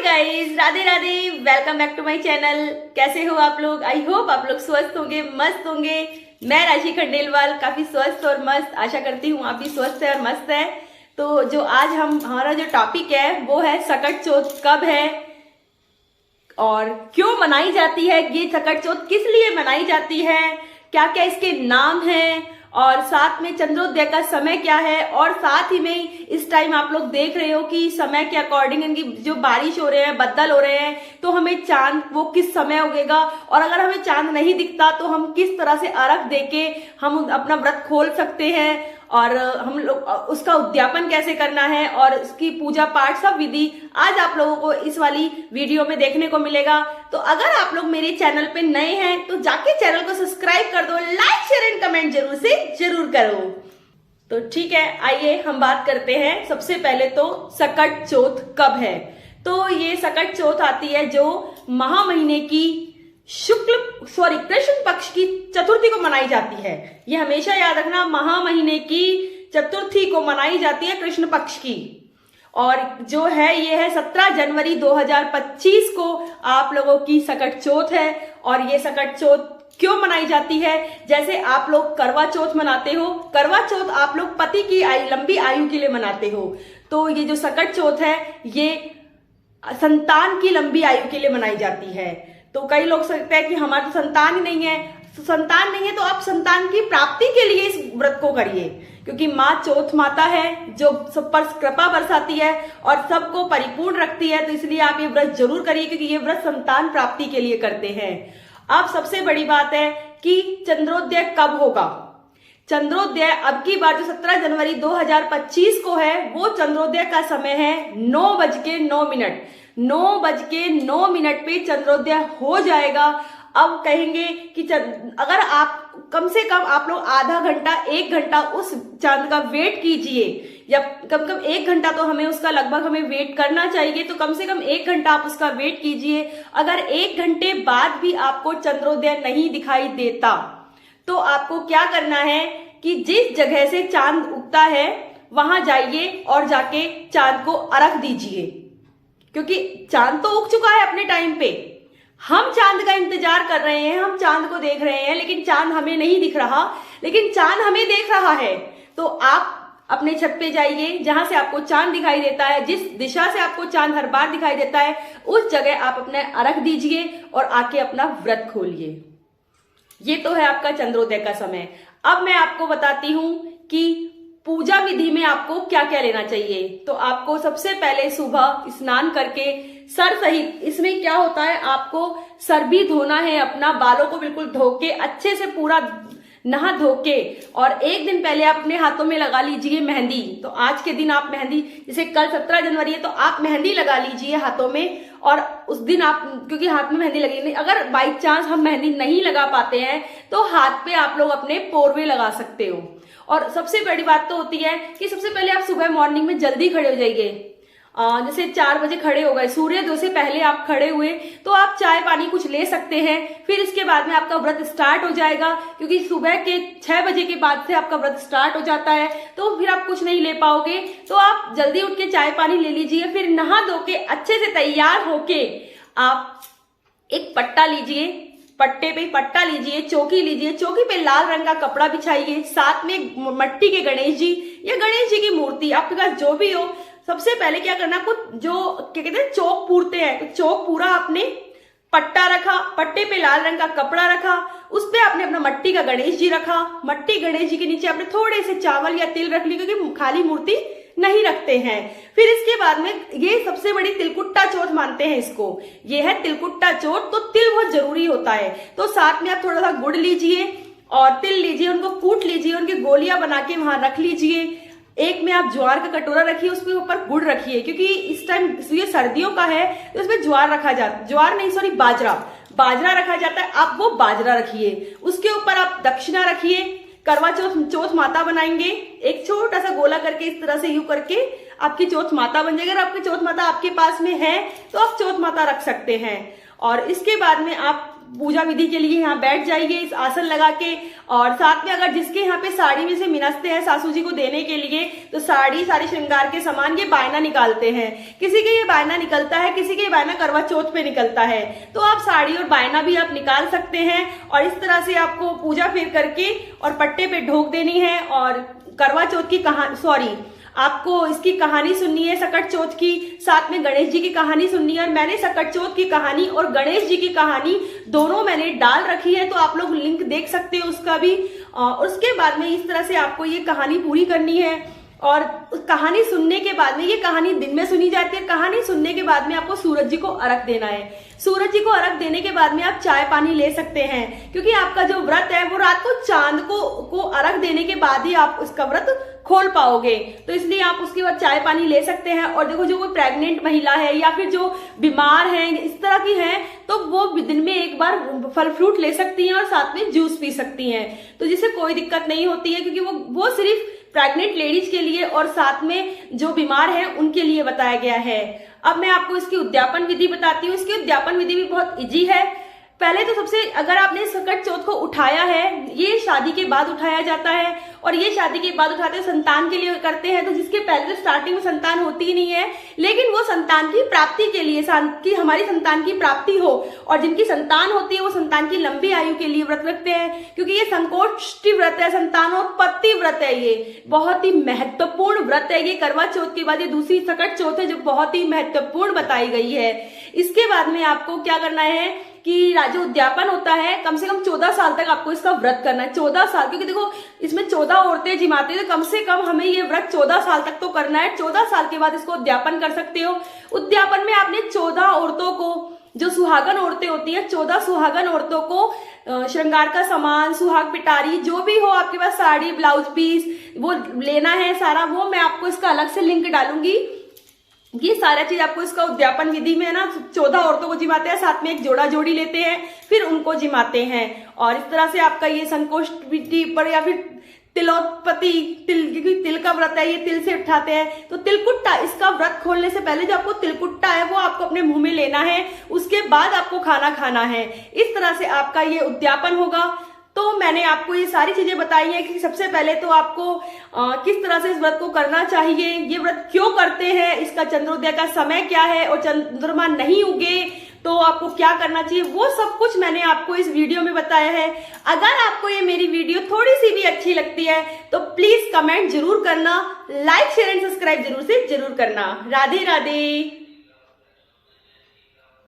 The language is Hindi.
Hi guys, Radhe Radhe. Welcome back to my channel. कैसे हो आप लोग? आई होप आप लोग स्वस्थ होंगे, मस्त होंगे। मैं राशि खंडेलवाल काफी स्वस्थ और मस्त, आशा करती हूँ आप भी स्वस्थ है और मस्त है। तो जो आज हमारा जो टॉपिक है वो है सकट चौथ कब है और क्यों मनाई जाती है। ये सकट चौथ किस लिए मनाई जाती है, क्या क्या इसके नाम हैं और साथ में चंद्रोदय का समय क्या है। और साथ ही में इस टाइम आप लोग देख रहे हो कि समय के अकॉर्डिंग इनकी जो बारिश हो रहे हैं, बदल हो रहे हैं, तो हमें चांद वो किस समय उगेगा और अगर हमें चांद नहीं दिखता तो हम किस तरह से अर्घ देके हम अपना व्रत खोल सकते हैं और हम लोग उसका उद्यापन कैसे करना है और उसकी पूजा पाठ सब विधि आज आप लोगों को इस वाली वीडियो में देखने को मिलेगा। तो अगर आप लोग मेरे चैनल पे नए हैं तो जाके चैनल को सब्सक्राइब कर दो, लाइक शेयर एंड कमेंट जरूर से जरूर करो। तो ठीक है, आइए हम बात करते हैं। सबसे पहले तो सकट चौथ कब है। तो ये सकट चौथ आती है जो महा महीने की कृष्ण पक्ष की चतुर्थी को मनाई जाती है। ये हमेशा याद रखना, महा महीने की चतुर्थी को मनाई जाती है कृष्ण पक्ष की। और जो है ये है 17 जनवरी 2025 को आप लोगों की सकट चौथ है। और ये सकट चौथ क्यों मनाई जाती है, जैसे आप लोग करवा चौथ मनाते हो, करवा चौथ आप लोग पति की लंबी आयु के लिए मनाते हो, तो ये जो सकट चौथ है ये संतान की लंबी आयु के लिए मनाई जाती है। तो कई लोग सोचते हैं कि हमारा तो संतान ही नहीं है, तो संतान नहीं है तो आप संतान की प्राप्ति के लिए इस व्रत को करिए, क्योंकि माँ चौथ माता है जो सब पर कृपा बरसाती है और सबको परिपूर्ण रखती है। तो इसलिए आप ये व्रत जरूर करिए, क्योंकि ये व्रत संतान प्राप्ति के लिए करते हैं। अब सबसे बड़ी बात है कि चंद्रोदय कब होगा। चंद्रोदय अब की बार जो 17 जनवरी 2025 को है वो चंद्रोदय का समय है 9:09। 9:09 पे चंद्रोदय हो जाएगा। अब कहेंगे कि अगर आप कम से कम आप लोग आधा घंटा 1 घंटा उस चांद का वेट कीजिए, या कम कम 1 घंटा तो हमें उसका लगभग हमें वेट करना चाहिए, तो कम से कम 1 घंटा आप उसका वेट कीजिए। अगर 1 घंटे बाद भी आपको चंद्रोदय नहीं दिखाई देता तो आपको क्या करना है कि जिस जगह से चांद उगता है वहां जाइए और जाके चांद को अर्घ दीजिए, क्योंकि चांद तो उग चुका है अपने टाइम पे। हम चांद का इंतजार कर रहे हैं, हम चांद को देख रहे हैं, लेकिन चांद हमें नहीं दिख रहा, लेकिन चांद हमें देख रहा है। तो आप अपने छत पे जाइए, जहां से आपको चांद दिखाई देता है, जिस दिशा से आपको चांद हर बार दिखाई देता है, उस जगह आप अपने अर्घ दीजिए और आके अपना व्रत खोलिए। ये तो है आपका चंद्रोदय का समय। अब मैं आपको बताती हूं कि पूजा विधि में आपको क्या क्या लेना चाहिए। तो आपको सबसे पहले सुबह स्नान करके सर सहित, इसमें क्या होता है आपको सर भी धोना है अपना, बालों को बिल्कुल धो के अच्छे से पूरा नहा धो के, और 1 दिन पहले आप अपने हाथों में लगा लीजिए मेहंदी। तो आज के दिन आप मेहंदी, जैसे कल 17 जनवरी है तो आप मेहंदी लगा लीजिए हाथों में, और उस दिन आप, क्योंकि हाथ में मेहंदी लगेगी, अगर बाई चांस हम मेहंदी नहीं लगा पाते हैं तो हाथ पे आप लोग अपने पोरवे लगा सकते हो। और सबसे बड़ी बात तो होती है कि सबसे पहले आप सुबह मॉर्निंग में जल्दी खड़े हो जाइए। जैसे 4 बजे खड़े हो गए, सूर्योदय से पहले आप खड़े हुए, तो आप चाय पानी कुछ ले सकते हैं। फिर इसके बाद में आपका व्रत स्टार्ट हो जाएगा, क्योंकि सुबह के 6 बजे के बाद से आपका व्रत स्टार्ट हो जाता है, तो फिर आप कुछ नहीं ले पाओगे। तो आप जल्दी उठ के चाय पानी ले लीजिए, फिर नहा धो के अच्छे से तैयार होके आप एक पट्टा लीजिए, पट्टे पे पट्टा लीजिए, चौकी लीजिए, चौकी पे लाल रंग का कपड़ा बिछाइए, साथ में मट्टी के गणेश जी या गणेश जी की मूर्ति आपके पास जो भी हो। सबसे पहले क्या करना, आपको जो क्या कहते हैं चौक पूरते हैं, तो चौक पूरा आपने पट्टा रखा, पट्टे पे लाल रंग का कपड़ा रखा, उस पे आपने अपना मट्टी का गणेश जी रखा, मट्टी गणेश जी के नीचे आपने थोड़े से चावल या तिल रख ली, क्योंकि खाली मूर्ति नहीं रखते हैं। फिर इसके बाद में ये सबसे बड़ी तिलकुट्टा चौथ मानते हैं इसको, ये है तिलकुट्टा चौथ। तो तिल बहुत जरूरी होता है, तो साथ में आप थोड़ा सा गुड़ लीजिए और तिल लीजिए, उनको कूट लीजिए, उनकी गोलियां बना के वहां रख लीजिए। एक में आप ज्वार का कटोरा रखिए, उसके ऊपर गुड़ रखिए, क्योंकि इस टाइम ये सर्दियों का है तो उसमें ज्वार रखा जाता, ज्वार नहीं सॉरी बाजरा रखा जाता है, आप वो बाजरा रखिए। उसके ऊपर आप दक्षिणा रखिए। करवा चौथ माता बनाएंगे, एक छोटा सा गोला करके इस तरह से यूं करके आपकी चौथ माता बन जाएगी। अगर आपकी चौथ माता आपके पास में है तो आप चौथ माता रख सकते हैं। और इसके बाद में आप पूजा विधि के लिए यहाँ बैठ जाइए इस आसन लगा के। और साथ में अगर जिसके यहाँ पे साड़ी में से मिनसते हैं सासू जी को देने के लिए, तो साड़ी श्रृंगार के सामान ये बायना निकालते हैं। किसी के ये बायना निकलता है, किसी के बायना करवा चौथ पे निकलता है, तो आप साड़ी और बायना भी आप निकाल सकते हैं। और इस तरह से आपको पूजा फिर करके और पट्टे पे ढोक देनी है। और करवा चौथ की आपको इसकी कहानी सुननी है सकट चौथ की, साथ में गणेश जी की कहानी सुननी है। और मैंने सकट चौथ की कहानी और गणेश जी की कहानी दोनों मैंने डाल रखी है, तो आप लोग लिंक देख सकते हो उसका भी। उसके बाद में इस तरह से आपको ये कहानी पूरी करनी है। और कहानी सुनने के बाद में, ये कहानी दिन में सुनी जाती है, कहानी सुनने के बाद में आपको सूरज जी को अर्घ देना है। सूरज जी को अर्घ देने के बाद में आप चाय पानी ले सकते हैं, क्योंकि आपका जो व्रत है वो रात को चांद को अर्घ देने के बाद ही आप उसका व्रत खोल पाओगे, तो इसलिए आप उसके बाद चाय पानी ले सकते हैं। और देखो, जो कोई प्रेग्नेंट महिला है या फिर जो बीमार है इस तरह की है, तो वो दिन में एक बार फल फ्रूट ले सकती हैं और साथ में जूस पी सकती हैं, तो जिससे कोई दिक्कत नहीं होती है, क्योंकि वो सिर्फ प्रेग्नेंट लेडीज के लिए और साथ में जो बीमार है उनके लिए बताया गया है। अब मैं आपको इसकी उद्यापन विधि बताती हूँ। इसकी उद्यापन विधि भी बहुत इजी है। पहले तो सबसे, अगर आपने सकट चौथ को उठाया है, ये शादी के बाद उठाया जाता है, और ये शादी के बाद उठाते हैं संतान के लिए करते हैं, तो जिसके पहले स्टार्टिंग में संतान होती ही नहीं है, लेकिन वो संतान की प्राप्ति के लिए, कि हमारी संतान की प्राप्ति हो, और जिनकी संतान होती है वो संतान की लंबी आयु के लिए व्रत रखते हैं, क्योंकि ये संकोष्ठी व्रत है, संतानोत्पत्ति व्रत है। ये बहुत ही महत्वपूर्ण व्रत है। ये करवा चौथ के बाद ये दूसरी सकट चौथ है जो बहुत ही महत्वपूर्ण बताई गई है। इसके बाद में आपको क्या करना है कि जो उद्यापन होता है, कम से कम 14 साल तक आपको इसका व्रत करना है। 14 साल, क्योंकि देखो इसमें 14 औरतें जिमाती है, तो कम से कम हमें ये व्रत 14 साल तक तो करना है। 14 साल के बाद इसको उद्यापन कर सकते हो। उद्यापन में आपने 14 औरतों को, जो सुहागन औरतें होती हैं, 14 सुहागन औरतों को श्रृंगार का सामान, सुहाग पिटारी, जो भी हो आपके पास, साड़ी, ब्लाउज पीस, वो लेना है सारा। वो मैं आपको इसका अलग से लिंक डालूंगी। ये सारा चीज आपको इसका उद्यापन विधि में ना 14 औरतों को जिमाते हैं, साथ में एक जोड़ा जोड़ी लेते हैं, फिर उनको जिमाते हैं। और इस तरह से आपका ये संकोष्ठ विधि पर, या फिर तिलोत्पत्ति, तिल का व्रत है, ये तिल से उठाते हैं, तो तिलकुट्टा, इसका व्रत खोलने से पहले जो आपको तिलकुट्टा है वो आपको अपने मुंह में लेना है, उसके बाद आपको खाना खाना है। इस तरह से आपका ये उद्यापन होगा। तो मैंने आपको ये सारी चीजें बताई हैं कि सबसे पहले तो आपको किस तरह से इस व्रत को करना चाहिए, ये व्रत क्यों करते हैं, इसका चंद्रोदय का समय क्या है, और चंद्रमा नहीं उगे तो आपको क्या करना चाहिए, वो सब कुछ मैंने आपको इस वीडियो में बताया है। अगर आपको ये मेरी वीडियो थोड़ी सी भी अच्छी लगती है तो प्लीज कमेंट जरूर करना, लाइक शेयर एंड सब्सक्राइब जरूर करना। राधे राधे।